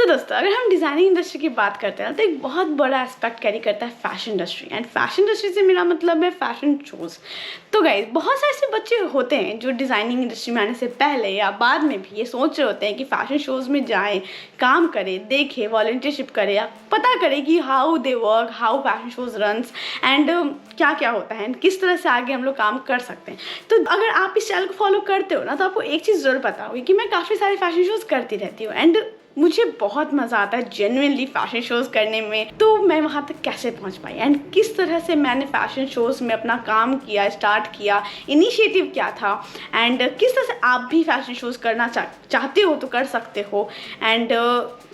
दोस्तों, अगर हम डिज़ाइनिंग इंडस्ट्री की बात करते हैं तो एक बहुत बड़ा एस्पेक्ट कैरी करता है fashion industry. And fashion industry से मेरा मतलब है फैशन शोज़। तो गाइस, बहुत सारे ऐसे बच्चे होते हैं जो डिज़ाइनिंग इंडस्ट्री में आने से पहले या बाद में भी ये सोच रहे होते हैं कि फ़ैशन शोज़ में जाएं, काम करें, देखें, वॉलंटियरशिप करें या पता करें कि how they work, how fashion shows runs and क्या क्या होता है एंड किस तरह से आगे हम लोग काम कर सकते हैं। तो अगर आप इस चैनल को फॉलो करते हो ना, तो आपको एक चीज़ ज़रूर पता होगी कि मैं काफ़ी सारे फैशन शोज़ करती रहती हूँ एंड मुझे बहुत मज़ा आता है जेन्युइनली फ़ैशन शोज़ करने में। तो मैं वहाँ तक कैसे पहुँच पाई एंड किस तरह से मैंने फ़ैशन शोज़ में अपना काम किया, स्टार्ट किया, इनिशिएटिव क्या था एंड किस तरह से आप भी फ़ैशन शोज़ करना चाहते हो तो कर सकते हो। एंड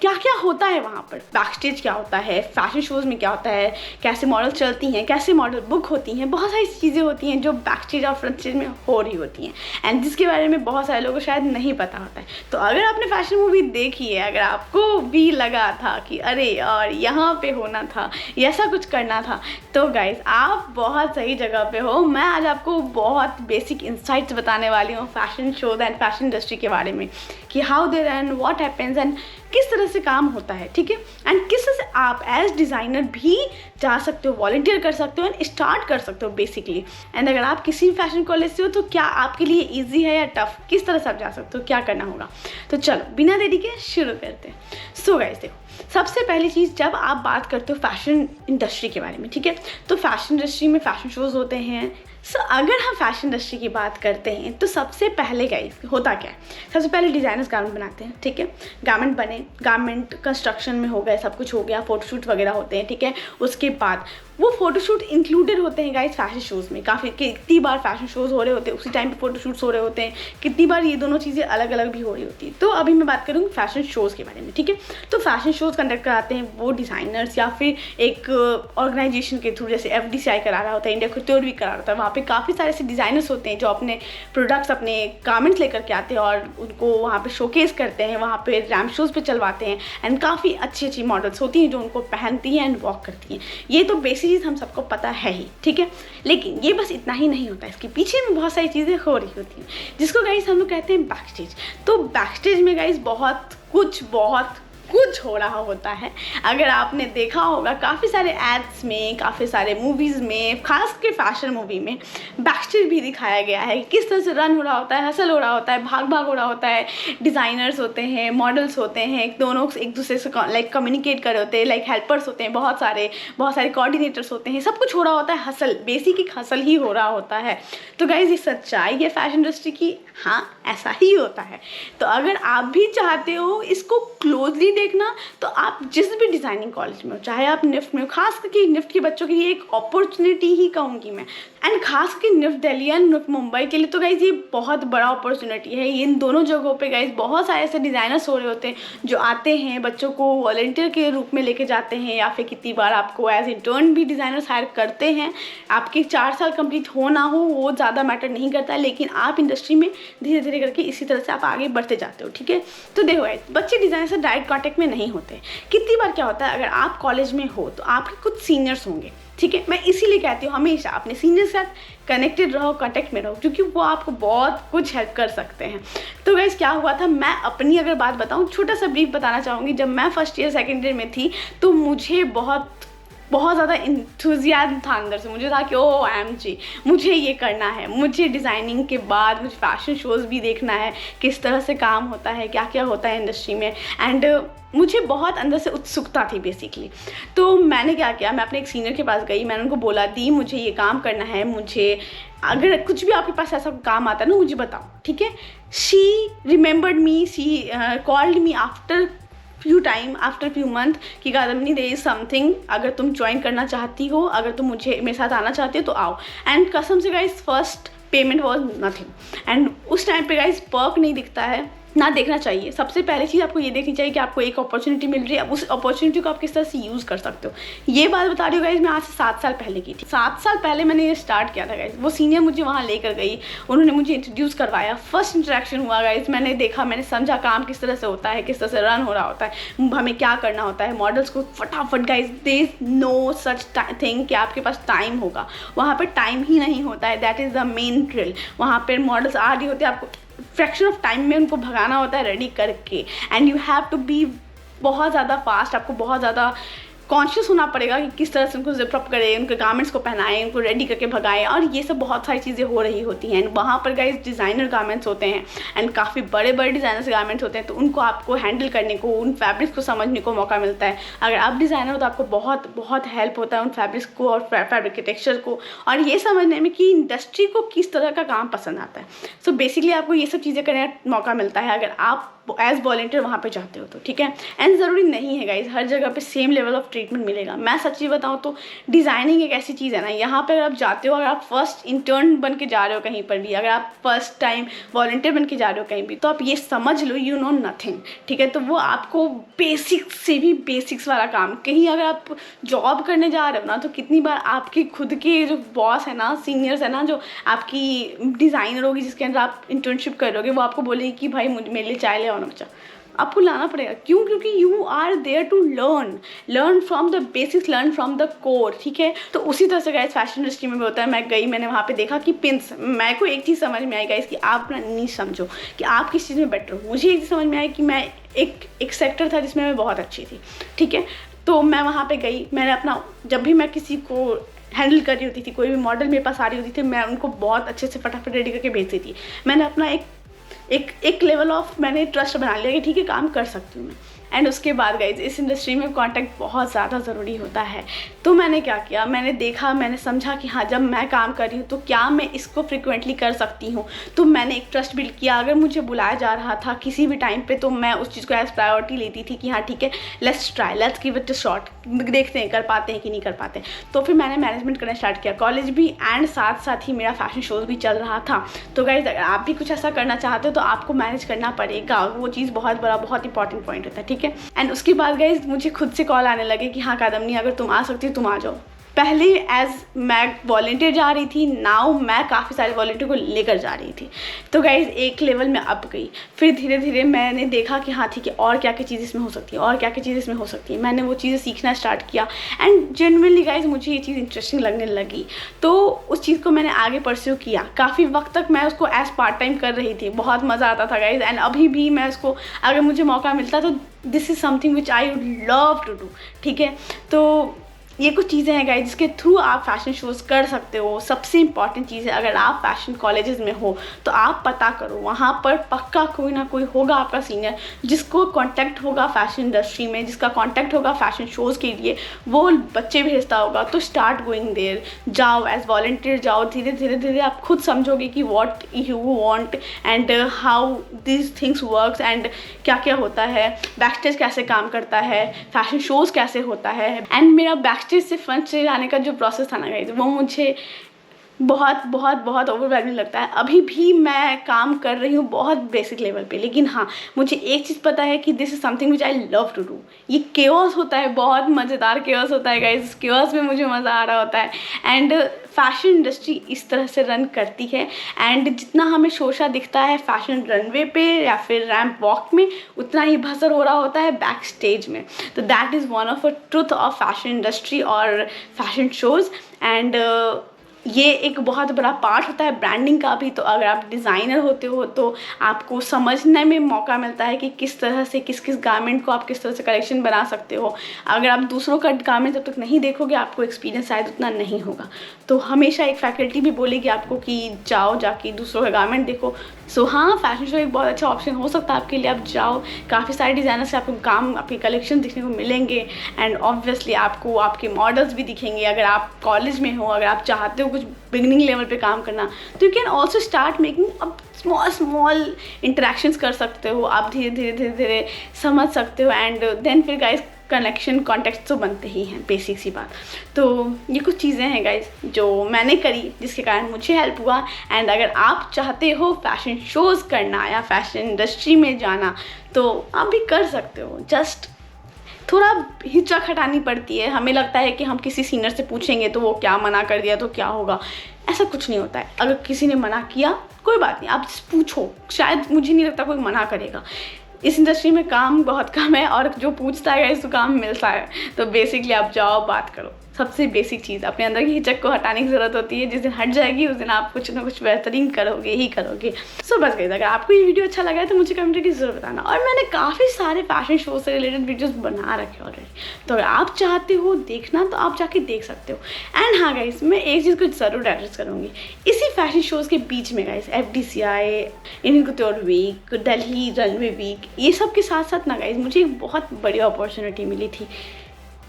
क्या क्या होता है वहाँ पर, बैक स्टेज क्या होता है, फ़ैशन शोज़ में क्या होता है, कैसे मॉडल चलती हैं, कैसे मॉडल बुक होती हैं, बहुत सारी चीज़ें होती हैं जो बैक स्टेज और फ्रंट स्टेज में हो रही होती हैं एंड जिसके बारे में बहुत सारे लोगों को शायद नहीं पता होता है। तो अगर आपने फैशन मूवी देखी है, अगर आपको भी लगा था कि अरे यार यहाँ पे होना था, ऐसा कुछ करना था, तो गाइस आप बहुत सही जगह पे हो। मैं आज आपको बहुत बेसिक इंसाइट्स बताने वाली हूँ fashion shows and fashion industry के बारे में कि how they run, what happens and किस तरह से काम होता है, ठीक है। एंड किस तरह से आप एज डिज़ाइनर भी जा सकते हो, वॉलंटियर कर सकते हो एंड स्टार्ट कर सकते हो बेसिकली। एंड अगर आप किसी भी फैशन कॉलेज से हो तो क्या आपके लिए ईजी है या टफ, किस तरह से आप जा सकते हो, क्या करना होगा। तो चलो बिना देरी के शुरू करते हैं। सो गाइस देखो, सबसे पहली चीज़, जब आप बात करते हो फैशन इंडस्ट्री के बारे में, ठीक है, तो फैशन इंडस्ट्री में फैशन शोज़ होते हैं। अगर हम फैशन इंडस्ट्री की बात करते हैं तो सबसे पहले गाइस होता क्या है, सबसे पहले डिज़ाइनर्स गारमेंट बनाते हैं, ठीक है। गारमेंट बने, गारमेंट कंस्ट्रक्शन में हो गए, सब कुछ हो गया, फ़ोटोशूट वगैरह होते हैं, ठीक है। उसके बाद वो फ़ोटोशूट इंक्लूडेड होते हैं गाइस फैशन शोज़ में। कितनी बार फैशन शोज़ हो रहे होते हैं, उसी टाइम पे फ़ोटोशूट्स हो रहे होते हैं, कितनी बार ये दोनों चीज़ें अलग अलग भी हो रही होती है। तो अभी मैं बात करूँगी फैशन शोज़ के बारे में, ठीक है। तो फैशन शोज़ कंडक्ट कराते हैं वो डिज़ाइनर्स या फिर एक ऑर्गेनाइजेशन के थ्रू, जैसे FDCI करा रहा होता है, इंडिया couture भी करा होता है। वहाँ पे काफ़ी सारे ऐसे डिज़ाइनर्स होते हैं जो अपने प्रोडक्ट्स, अपने गारमेंट्स लेकर के आते हैं और उनको वहाँ पे शोकेस करते हैं, वहाँ पे रैम्प शोज़ पे चलवाते हैं एंड काफ़ी अच्छी अच्छी मॉडल्स होती हैं जो उनको पहनती हैं एंड वॉक करती हैं। ये तो बेसिक चीज़ हम सबको पता है ही, ठीक है। लेकिन ये बस इतना ही नहीं होता, इसके पीछे में बहुत सारी चीज़ें हो रही होती हैं जिसको गाइस हम लोग कहते हैं बैक स्टेज। तो बैक स्टेज में गाइस बहुत कुछ हो रहा होता है। अगर आपने देखा होगा काफ़ी सारे एड्स में, काफ़ी सारे मूवीज़ में, खास के फैशन मूवी में बैक स्टेज भी दिखाया गया है कि किस तरह से रन हो रहा होता है, हसल हो रहा होता है, भाग हो रहा होता है। डिज़ाइनर्स होते हैं, मॉडल्स होते हैं, दोनों एक दूसरे से लाइक कम्युनिकेट कर रहे होते हैं, लाइक हेल्पर्स होते हैं, बहुत सारे कोऑर्डिनेटर्स होते हैं, सब कुछ हो रहा होता है, हसल, बेसिक एक हसल ही हो रहा होता है। तो गाइस ये सच्चाई है फैशन इंडस्ट्री की, हाँ ऐसा ही होता है। तो अगर आप भी चाहते हो इसको क्लोजली देखना, तो आप जिस भी डिज़ाइनिंग कॉलेज में हो, चाहे आप निफ्ट में हो, खास करके निफ्ट के बच्चों के लिए एक अपॉर्चुनिटी ही कहूँगी मैं, एंड खास करके NIFT Delhi and NIFT Mumbai के लिए तो गाइज ये बहुत बड़ा अपॉर्चुनिटी है। इन दोनों जगहों पे गाइज बहुत सारे ऐसे डिज़ाइनर्स हो रहे होते हैं जो आते हैं, बच्चों को वॉलंटियर के रूप में लेके जाते हैं या फिर कितनी बार आपको एज इंटर्न भी डिज़ाइनर्स हायर करते हैं। आपके 4 साल कंप्लीट हो ना हो वो ज़्यादा मैटर नहीं करता है, लेकिन आप इंडस्ट्री में धीरे धीरे करके इसी तरह से आप आगे बढ़ते जाते हो, ठीक है। तो देखो गाइज, बच्चे डिज़ाइनर से डायरेक्ट कॉन्टैक्ट में नहीं होते। कितनी बार क्या होता है, अगर आप कॉलेज में हो तो आपके कुछ सीनियर्स होंगे, ठीक है। मैं इसीलिए कहती हूँ हमेशा अपने सीनियर के साथ कनेक्टेड रहो, कांटेक्ट में रहो, क्योंकि वो आपको बहुत कुछ हेल्प कर सकते हैं। तो गाइस क्या हुआ था, मैं अपनी अगर बात बताऊँ, छोटा सा ब्रीफ बताना चाहूँगी। जब मैं फर्स्ट ईयर सेकेंड ईयर में थी तो मुझे बहुत ज़्यादा इंथुजियाज्म था अंदर से। मुझे था कि ओ OMG, मुझे ये करना है, मुझे डिज़ाइनिंग के बाद मुझे फैशन शोज़ भी देखना है, किस तरह से काम होता है, क्या क्या होता है इंडस्ट्री में। एंड मुझे बहुत अंदर से उत्सुकता थी बेसिकली। तो मैंने क्या किया, मैं अपने एक सीनियर के पास गई, मैंने उनको बोला दी मुझे ये काम करना है, मुझे अगर कुछ भी आपके पास ऐसा काम आता है ना मुझे बताओ, ठीक है। She remembered me, she called me after few month कि गादमनी देयर इज समथिंग, अगर तुम ज्वाइन करना चाहती हो, अगर तुम मुझे मेरे साथ आना चाहती हो तो आओ। एंड कसम से guys first payment was nothing. And उस टाइम पे गाइस पर्क नहीं दिखता है, ना देखना चाहिए। सबसे पहले चीज़ आपको ये देखनी चाहिए कि आपको एक अपॉर्चुनिटी मिल रही है, उस अपॉर्चुनिटी को आप किस तरह से यूज़ कर सकते हो। ये बात बता रही हूँ गाइज, मैं आज से 7 साल पहले की थी। 7 साल पहले मैंने ये स्टार्ट किया था गाइज। वो सीनियर मुझे वहाँ लेकर गई, उन्होंने मुझे इंट्रोड्यूस करवाया, फर्स्ट इंटरेक्शन हुआ गाइज। मैंने देखा, मैंने समझा काम किस तरह से होता है, किस तरह से रन हो रहा होता है, हमें क्या करना होता है। मॉडल्स को फटाफट guys, there is no such thing कि आपके पास टाइम होगा, वहाँ पर टाइम ही नहीं होता है। That is the main thrill. वहाँ पर मॉडल्स आ रही होती है, आपको फ्रैक्शन ऑफ टाइम में उनको भगाना होता है रेडी करके। And you have to be बहुत ज़्यादा फास्ट, आपको बहुत ज़्यादा कॉन्शियस होना पड़ेगा कि किस तरह से उनको जिप अप करें, उनके गारमेंट्स को पहनाएं, उनको रेडी करके भगाएं, और ये सब बहुत सारी चीज़ें हो रही होती हैं। एंड वहाँ पर गाइस डिज़ाइनर गारमेंट्स होते हैं एंड काफ़ी बड़े बड़े डिज़ाइनर्स गारमेंट्स होते हैं, तो उनको आपको हैंडल करने को, उन फैब्रिक्स को समझने को मौका मिलता है। अगर आप डिज़ाइनर हो तो आपको बहुत बहुत हेल्प होता है उन फैब्रिक्स को और फैब्रिक के टेक्स्चर को, और ये समझने में कि इंडस्ट्री को किस तरह का काम पसंद आता है। सो बेसिकली आपको ये सब चीज़ें करने का मौका मिलता है अगर आप एज वॉलंटियर वहाँ पे जाते हो तो, ठीक है। एंड ज़रूरी नहीं है गाइज हर जगह पे सेम लेवल ऑफ ट्रीटमेंट मिलेगा। मैं सच्ची बताऊँ तो डिज़ाइनिंग एक ऐसी चीज़ है ना, यहाँ पे अगर आप जाते हो, अगर आप फर्स्ट इंटर्न बन के जा रहे हो कहीं पर भी, अगर आप फर्स्ट टाइम वॉलंटियर बन के जा रहे हो कहीं भी, तो आप ये समझ लो यू नो नथिंग, ठीक है। तो वो आपको बेसिक्स से भी बेसिक्स वाला काम, कहीं अगर आप जॉब करने जा रहे हो ना, तो कितनी बार आपके खुद के जो बॉस है ना, सीनियर्स है ना, जो आपकी डिज़ाइनर होगी जिसके अंदर आप इंटर्नशिप करोगे, वो आपको बोलेगी कि भाई मेरे लिए चाय ले आओ ना बच्चा, आपको लाना पड़ेगा। क्यों? क्योंकि you are there to learn from the basics, learn from the core, ठीक है। तो उसी तरह से गाइस फैशन इंडस्ट्री में भी होता है। मैंने वहाँ पे देखा कि पिंस, मेरे को एक चीज़ समझ में आई गाइस कि आप ना नहीं समझो कि आप किस चीज़ में बेटर हो। मुझे एक चीज़ समझ में आई कि मैं एक सेक्टर था जिसमें मैं बहुत अच्छी थी, ठीक है। तो मैं वहाँ पर गई, मैंने अपना, जब भी मैं किसी को हैंडल कर रही होती थी, कोई भी मॉडल मेरे पास आ रही होती थी, मैं उनको बहुत अच्छे से फटाफट रेडी करके भेजती थी। मैंने अपना एक लेवल ऑफ मैंने ट्रस्ट बना लिया कि ठीक है काम कर सकती हूँ मैं। एंड उसके बाद गाइज इस इंडस्ट्री में कांटेक्ट बहुत ज़्यादा ज़रूरी होता है। तो मैंने क्या किया, मैंने देखा, मैंने समझा कि हाँ जब मैं काम कर रही हूँ तो क्या मैं इसको फ्रिक्वेंटली कर सकती हूँ। तो मैंने एक ट्रस्ट बिल्ड किया। अगर मुझे बुलाया जा रहा था किसी भी टाइम पे, तो मैं उस चीज़ को एज प्रायोरिटी लेती थी कि हाँ ठीक है, let's try, let's give it a shot, देखते हैं कर पाते हैं कि नहीं कर पाते। तो फिर मैंने मैनेजमेंट करना स्टार्ट किया, कॉलेज भी एंड साथ साथ ही मेरा फैशन शोज़ भी चल रहा था। तो गाइज अगर आप भी कुछ ऐसा करना चाहते हो तो आपको मैनेज करना पड़ेगा, वो चीज़ बहुत इंपॉर्टेंट पॉइंट होता है, ठीक है। एंड उसके बाद गाइज मुझे खुद से कॉल आने लगे कि हाँ कादम्बनी अगर तुम आ सकती हो तुम आ जाओ। पहले एज मैं वॉलंटियर जा रही थी, नाउ मैं काफ़ी सारे वॉलंटियर को लेकर जा रही थी। तो गाइज एक लेवल में अप गई। फिर धीरे धीरे मैंने देखा कि हाँ ठीक है और क्या क्या चीज़ इसमें हो सकती है, और क्या क्या चीज़ इसमें हो सकती है। मैंने वो चीज़ें सीखना स्टार्ट किया एंड जेन्युइनली गाइज मुझे ये चीज़ इंटरेस्टिंग लगने लगी। तो उस चीज़ को मैंने आगे परस्यू किया। काफ़ी वक्त तक मैं उसको एज पार्ट टाइम कर रही थी, बहुत मज़ा आता था गाइज। एंड अभी भी मैं उसको, अगर मुझे मौका मिलता तो this is something which I would love to do, ठीक है। तो ये कुछ चीज़ें हैं गाइस जिसके थ्रू आप फैशन शोज़ कर सकते हो। सबसे इंपॉर्टेंट चीज़ है, अगर आप फैशन कॉलेजेस में हो तो आप पता करो, वहाँ पर पक्का कोई ना कोई होगा आपका सीनियर जिसको कांटेक्ट होगा फैशन इंडस्ट्री में, जिसका कांटेक्ट होगा फैशन शोज़ के लिए, वो बच्चे भेजता होगा। तो स्टार्ट गोइंग देयर, जाओ एज वॉलंटियर जाओ। धीरे धीरे आप खुद समझोगे कि what you want and how this things works and क्या क्या होता है, बैकस्टेज कैसे काम करता है, फैशन शोज़ कैसे होता है। एंड मेरा बैकस्टेज से फ्रंट स्टेज आने का जो प्रोसेस था ना गाइस, वो मुझे बहुत ओवरवेलमिंग लगता है। अभी भी मैं काम कर रही हूँ बहुत बेसिक लेवल पे, लेकिन हाँ मुझे एक चीज़ पता है कि this is something which I love to do. ये केओस होता है, बहुत मज़ेदार केओस होता है गाइस, केओस में मुझे मज़ा आ रहा होता है। एंड फैशन इंडस्ट्री इस तरह से रन करती है। एंड जितना हमें शोशा दिखता है फैशन रनवे पे या फिर रैम्प वॉक में, उतना ही भसर हो रहा होता है बैक स्टेज में। तो that is one of a truth of fashion industry और फैशन शोज़। एंड ये एक बहुत बड़ा पार्ट होता है ब्रांडिंग का भी। तो अगर आप डिज़ाइनर होते हो तो आपको समझने में मौका मिलता है कि किस तरह से किस गारमेंट को आप किस तरह से कलेक्शन बना सकते हो। अगर आप दूसरों का गारमेंट जब तक नहीं देखोगे आपको एक्सपीरियंस शायद उतना नहीं होगा। तो हमेशा एक फैकल्टी भी बोलेगी आपको कि जाओ जाके दूसरों का गारमेंट देखो। सो हाँ, फैशन शो एक बहुत अच्छा ऑप्शन हो सकता है आपके लिए। आप जाओ, काफ़ी सारे डिज़ाइनर से आपको काम, आपके कलेक्शन दिखने को मिलेंगे एंड ऑब्वियसली आपको आपके मॉडल्स भी दिखेंगे। अगर आप कॉलेज में हो, अगर आप चाहते हो कुछ बिगनिंग लेवल पे काम करना, तो you can also start making अब स्मॉल इंटरेक्शंस कर सकते हो। आप धीरे धीरे समझ सकते हो एंड देन फिर गाइस कनेक्शन कॉन्टेक्ट तो बनते ही हैं, बेसिक सी बात। तो ये कुछ चीज़ें हैं गाइज जो मैंने करी जिसके कारण मुझे हेल्प हुआ। एंड अगर आप चाहते हो फैशन शोज़ करना या फैशन इंडस्ट्री में जाना तो आप भी कर सकते हो। जस्ट थोड़ा हिचक हटानी पड़ती है। हमें लगता है कि हम किसी सीनियर से पूछेंगे तो वो क्या मना कर दिया तो क्या होगा। ऐसा कुछ नहीं होता है। अगर किसी ने मना किया कोई बात नहीं, आप पूछो, शायद मुझे नहीं लगता कोई मना करेगा। इस इंडस्ट्री में काम बहुत कम है और जो पूछता है इसको काम मिलता है। तो बेसिकली आप जाओ, बात करो, सबसे बेसिक चीज़, अपने अंदर की हिचक को हटाने की ज़रूरत होती है। जिस दिन हट जाएगी उस दिन आप कुछ ना कुछ बेहतरीन करोगे ही करोगे। सो बस गाइस, अगर आपको ये वीडियो अच्छा लगा है तो मुझे कमेंट करके ज़रूर बताना। और मैंने काफ़ी सारे फैशन शो से रिलेटेड वीडियोज़ बना रखे ऑलरेडी, तो अगर आप चाहते हो देखना तो आप जाके देख सकते हो। एंड हाँ गाइस, मैं एक चीज़ को ज़रूर एड्रेस करूँगी, इसी फैशन शोज़ के बीच में guys FDCI, Indian culture week, Delhi runway week, ये सब के साथ साथ ना गाइस मुझे एक बहुत बड़ी अपॉर्चुनिटी मिली थी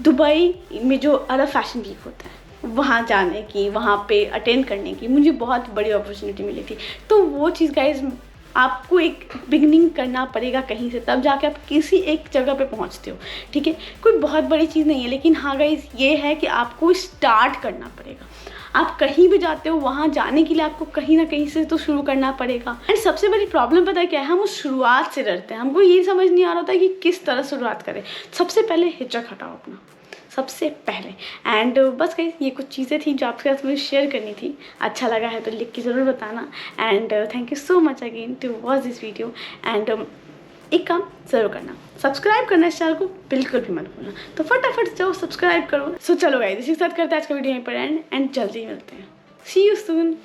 दुबई में जो अरब फैशन वीक होता है वहाँ जाने की, वहाँ पे अटेंड करने की मुझे बहुत बड़ी अपॉर्चुनिटी मिली थी। तो वो चीज़ गाइस आपको एक बिगनिंग करना पड़ेगा कहीं से, तब जाके आप किसी एक जगह पे पहुँचते हो, ठीक है। कोई बहुत बड़ी चीज़ नहीं है, लेकिन हाँ गाइस ये है कि आपको स्टार्ट करना पड़ेगा। आप कहीं भी जाते हो वहाँ जाने के लिए आपको कहीं ना कहीं से तो शुरू करना पड़ेगा। एंड सबसे बड़ी प्रॉब्लम पता है क्या है, हम उस शुरुआत से डरते हैं। हमको ये समझ नहीं आ रहा था कि किस तरह शुरुआत करें। सबसे पहले हिचक हटाओ अपना, सबसे पहले। एंड बस गाइस ये कुछ चीज़ें थी जो आपके साथ मुझे शेयर करनी थी। अच्छा लगा है तो लिख के ज़रूर बताना। And thank you so much again to watch this video. And एक काम ज़रूर करना, सब्सक्राइब करना इस चैनल को बिल्कुल भी मत भूलना। तो फटाफट जाओ सब्सक्राइब करो। सो चलो गाइस, इसी के साथ करते हैं आज का वीडियो यहीं पर एंड जल्दी मिलते हैं। सी यू सून।